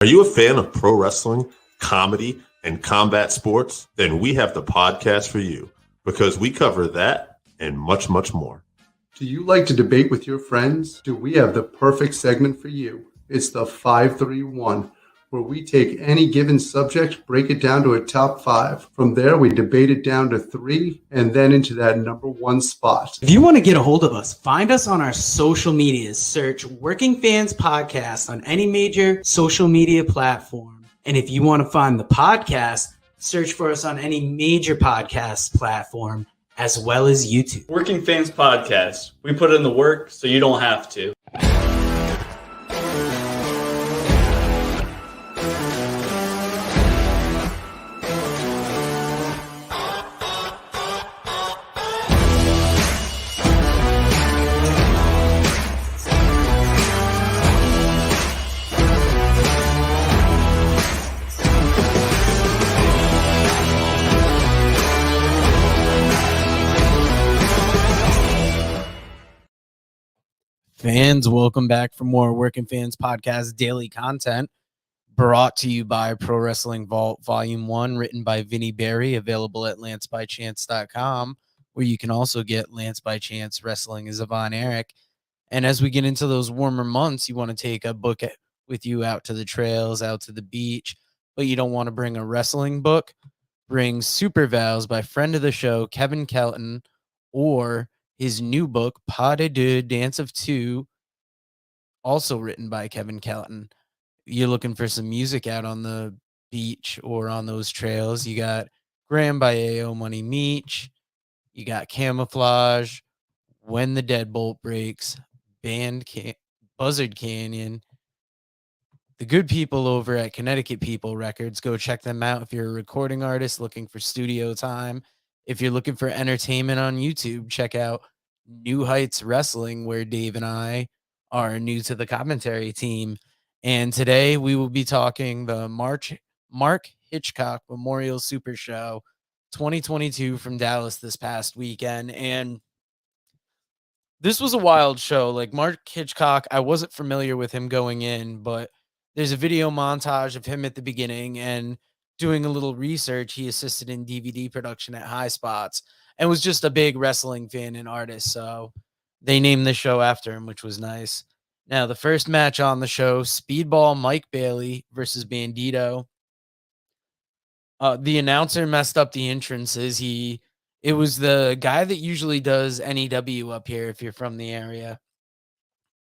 Are you a fan of pro wrestling, comedy, and combat sports? Then we have the podcast for you because we cover that and much, much more. Do you like to debate with your friends? Do we have the perfect segment for you? It's the 531, where we take any given subject, break it down to a top 5. From there, we debate it down to 3, and then into that number 1 spot. If you want to get a hold of us, find us on our social medias. Search Working Fans Podcast on any major social media platform. And if you want to find the podcast, search for us on any major podcast platform, as well as YouTube. Working Fans Podcast. We put in the work so you don't have to. Fans, welcome back for more Working Fans Podcast daily content brought to you by Pro Wrestling Vault Volume 1, written by Vinny Berry, available at lancebychance.com, where you can also get Lance by Chance Wrestling is Von Erich. And as we get into those warmer months, you want to take a book with you out to the trails, out to the beach, but you don't want to bring a wrestling book. Bring Super Vows by friend of the show, Kevin Kelton, or his new book, Pas de Deux, Dance of Two, also written by Kevin Kelton. You're looking for some music out on the beach or on those trails. You got Graham by A.O. Money Meech. You got Camouflage, When the Deadbolt Breaks, Buzzard Canyon. The good people over at Connecticut People Records, go check them out if you're a recording artist looking for studio time. If you're looking for entertainment on YouTube, check out New Heights Wrestling, where Dave and I are new to the commentary team. And today we will be talking the Mark Hitchcock Memorial Supershow 2022 from Dallas this past weekend. And this was a wild show. Like, Mark Hitchcock, I wasn't familiar with him going in, but there's a video montage of him at the beginning, and doing a little research, he assisted in DVD production at High Spots and was just a big wrestling fan and artist. So they named the show after him, which was nice. Now, the first match on the show, Speedball Mike Bailey versus Bandito. The announcer messed up the entrances. It was the guy that usually does NEW up here if you're from the area.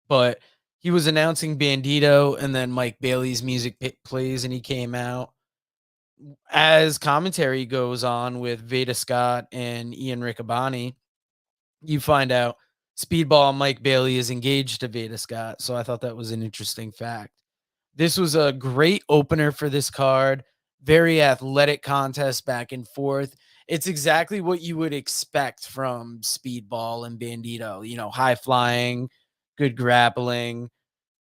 But he was announcing Bandito, and then Mike Bailey's music plays, and he came out. As commentary goes on with Veda Scott and Ian Riccaboni, you find out Speedball Mike Bailey is engaged to Veda Scott. So I thought that was an interesting fact. This was a great opener for this card. Very athletic contest back and forth. It's exactly what you would expect from Speedball and Bandito. You know, high flying, good grappling.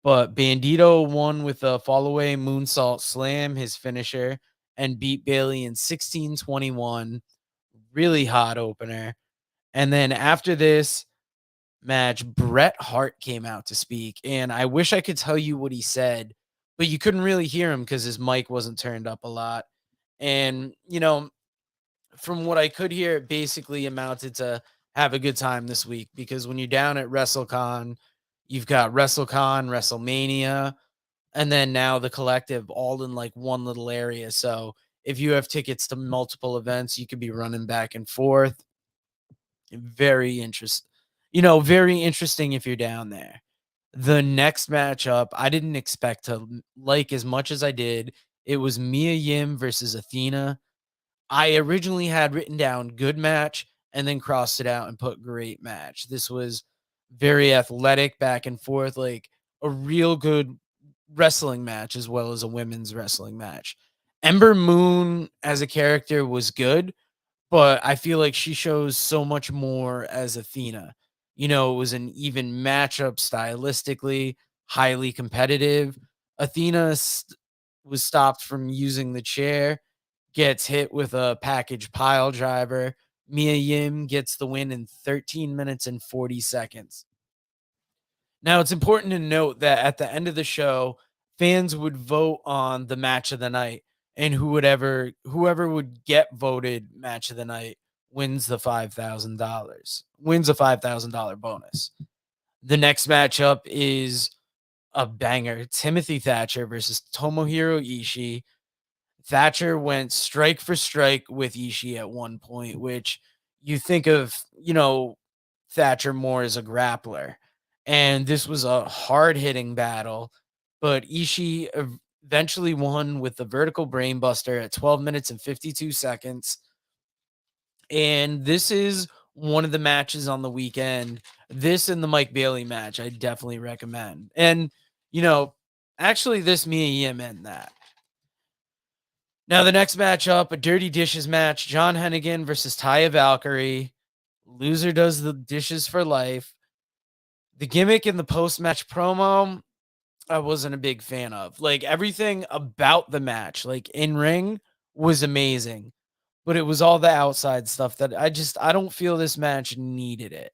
But Bandito won with a fall-away moonsault slam, his finisher, and beat Bailey in 16-21. Really hot opener. And then after this match, Bret Hart came out to speak. And I wish I could tell you what he said, but you couldn't really hear him because his mic wasn't turned up a lot. And, you know, from what I could hear, it basically amounted to have a good time this week, because when you're down at WrestleCon, you've got WrestleCon, WrestleMania, and then now the Collective, all in like one little area. So if you have tickets to multiple events, you could be running back and forth. Very interesting. Very interesting if you're down there. The next matchup, I didn't expect to like as much as I did. It was Mia Yim versus Athena. I originally had written down good match and then crossed it out and put great match. This was very athletic, back and forth, like a real good wrestling match as well as a women's wrestling match. Ember Moon as a character was good, but I feel like she shows so much more as Athena. It was an even matchup stylistically, highly competitive. Athena was stopped from using the chair, gets hit with a package pile driver. Mia Yim gets the win in 13 minutes and 40 seconds. Now, it's important to note that at the end of the show, fans would vote on the match of the night, and whoever would get voted match of the night wins the $5,000, wins a $5,000 bonus. The next matchup is a banger. Timothy Thatcher versus Tomohiro Ishii. Thatcher went strike for strike with Ishii at one point, which you think of, Thatcher more as a grappler. And this was a hard-hitting battle, but Ishii eventually won with the vertical brainbuster at 12 minutes and 52 seconds. And this is one of the matches on the weekend. This and the Mike Bailey match, I definitely recommend. And, actually this Mia Yim and that. Now, the next matchup, a Dirty Dishes match, John Hennigan versus Taya Valkyrie. Loser does the dishes for life. The gimmick in the post-match promo, I wasn't a big fan of. Like, everything about the match, like in-ring, was amazing. But it was all the outside stuff that I don't feel this match needed it.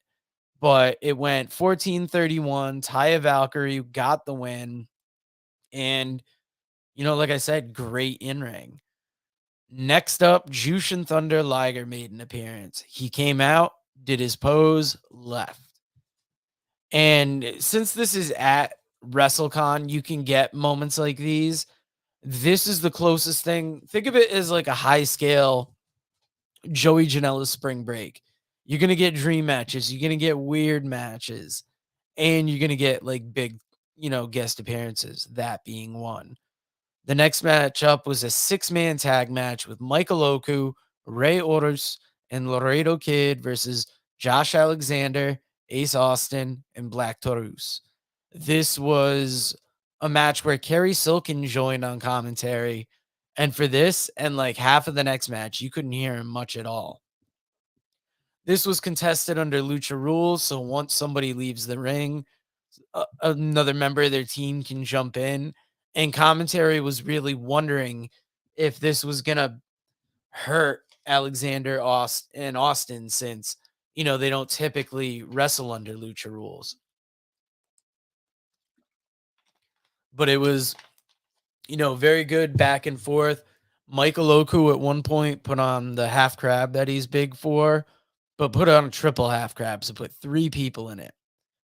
But it went 14-31. Taya Valkyrie got the win. And, like I said, great in-ring. Next up, Jushin Thunder Liger made an appearance. He came out, did his pose, left. And since this is at WrestleCon, you can get moments like these. This is the closest thing. Think of it as like a high scale Joey Janela's spring break. You're going to get dream matches. You're going to get weird matches. And you're going to get like big, guest appearances, that being one. The next matchup was a 6-man tag match with Michael Oku, Ray Ortiz, and Laredo Kid versus Josh Alexander, Ace Austin, and Black Taurus. This was a match where Kerry Silkin joined on commentary. And for this and like half of the next match, you couldn't hear him much at all. This was contested under Lucha rules. So once somebody leaves the ring, another member of their team can jump in. And commentary was really wondering if this was going to hurt Alexander and Austin since, they don't typically wrestle under Lucha rules. But it was, very good back and forth. Michael Oku at one point put on the half crab that he's big for, but put on a triple half crab. So put 3 people in it.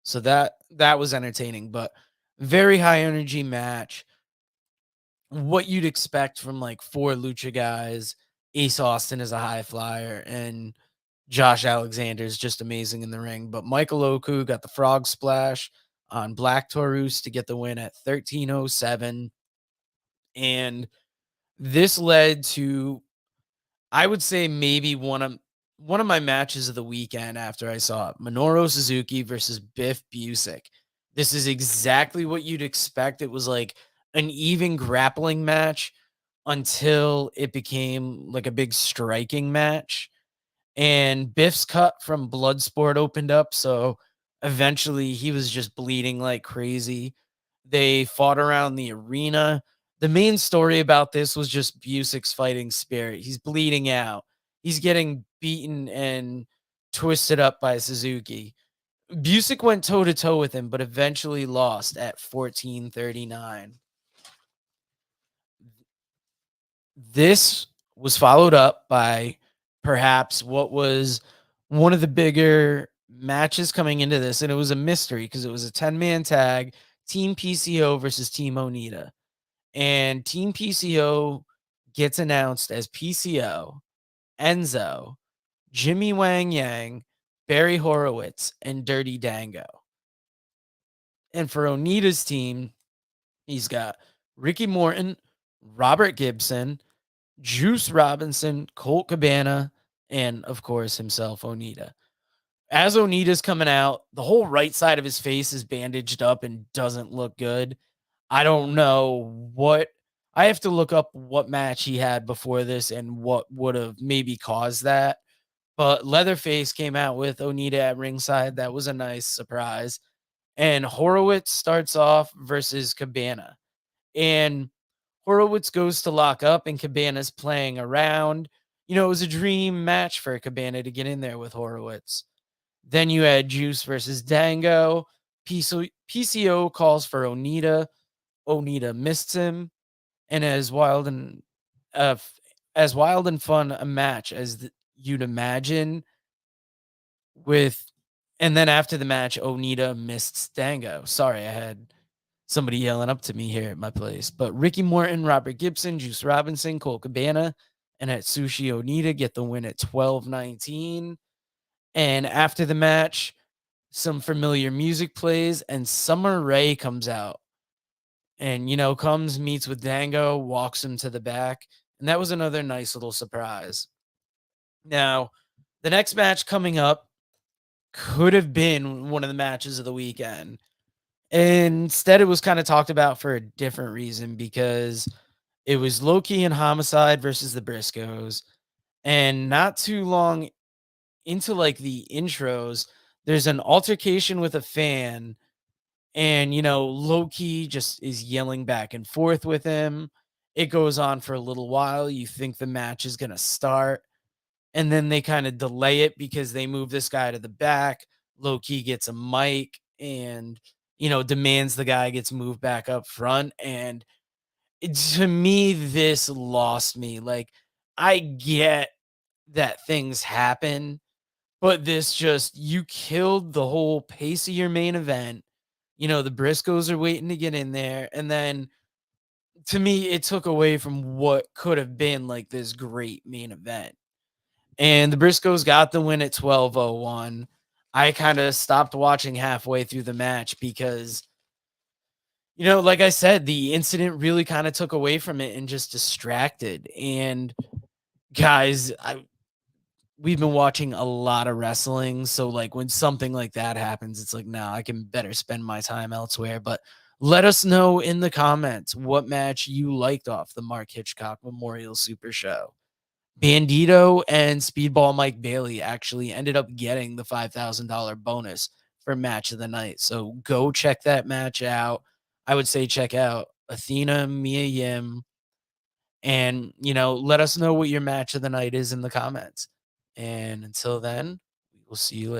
So that was entertaining, but very high energy match. What you'd expect from like 4 Lucha guys. Ace Austin is a high flyer and Josh Alexander is just amazing in the ring. But Michael Oku got the frog splash on Black Taurus to get the win at 13:07. And this led to, I would say, maybe one of my matches of the weekend after I saw it. Minoru Suzuki versus Biff Busick. This is exactly what you'd expect. It was like an even grappling match until it became like a big striking match. And Biff's cut from Bloodsport opened up, so eventually he was just bleeding like crazy. They fought around the arena. The main story about this was just Busick's fighting spirit. He's bleeding out. He's getting beaten and twisted up by Suzuki. Busick went toe-to-toe with him, but eventually lost at 14:39. This was followed up by perhaps what was one of the bigger matches coming into this, and it was a mystery because it was a 10-man tag, Team PCO versus Team Onita. And Team PCO gets announced as PCO, Enzo, Jimmy Wang Yang, Barry Horowitz, and Dirty Dango. And for Onita's team, he's got Ricky Morton, Robert Gibson, Juice Robinson, Colt Cabana, and of course himself, Onita. As Onita's coming out, the whole right side of his face is bandaged up and doesn't look good. I don't know what, I have to look up what match he had before this and what would have maybe caused that. But Leatherface came out with Onita at ringside. That was a nice surprise. And Horowitz starts off versus Cabana. And Horowitz goes to lock up and Cabana's playing around. It was a dream match for Cabana to get in there with Horowitz. Then you had Juice versus Dango. PCO calls for Onita. Onita missed him, and uh, f- as wild and fun a match as you'd imagine with. And then after the match, Onita missed Dango. Sorry, I had somebody yelling up to me here at my place. But Ricky Morton, Robert Gibson, Juice Robinson, Cole Cabana, and Atsushi Onita get the win at 12:19. And after the match, some familiar music plays, and Summer Rae comes out. And, comes, meets with Dango, walks him to the back. And that was another nice little surprise. Now, the next match coming up could have been one of the matches of the weekend. Instead, it was kind of talked about for a different reason because it was Loki and Homicide versus the Briscoes. And not too long into like the intros, there's an altercation with a fan. And, Loki just is yelling back and forth with him. It goes on for a little while. You think the match is going to start. And then they kind of delay it because they move this guy to the back. Loki gets a mic and, demands the guy gets moved back up front. And to me, this lost me. Like, I get that things happen, but this just, you killed the whole pace of your main event. The Briscoes are waiting to get in there. And then to me, it took away from what could have been like this great main event. And the Briscoes got the win at 12:01. I kind of stopped watching halfway through the match because, like I said, the incident really kind of took away from it and just distracted. And guys, we've been watching a lot of wrestling. So like when something like that happens, it's like, nah, I can better spend my time elsewhere. But let us know in the comments what match you liked off the Mark Hitchcock Memorial Super Show. Bandito and Speedball Mike Bailey actually ended up getting the $5,000 bonus for match of the night. So go check that match out. I would say check out Athena, Mia Yim, and, let us know what your match of the night is in the comments. And until then, we will see you later.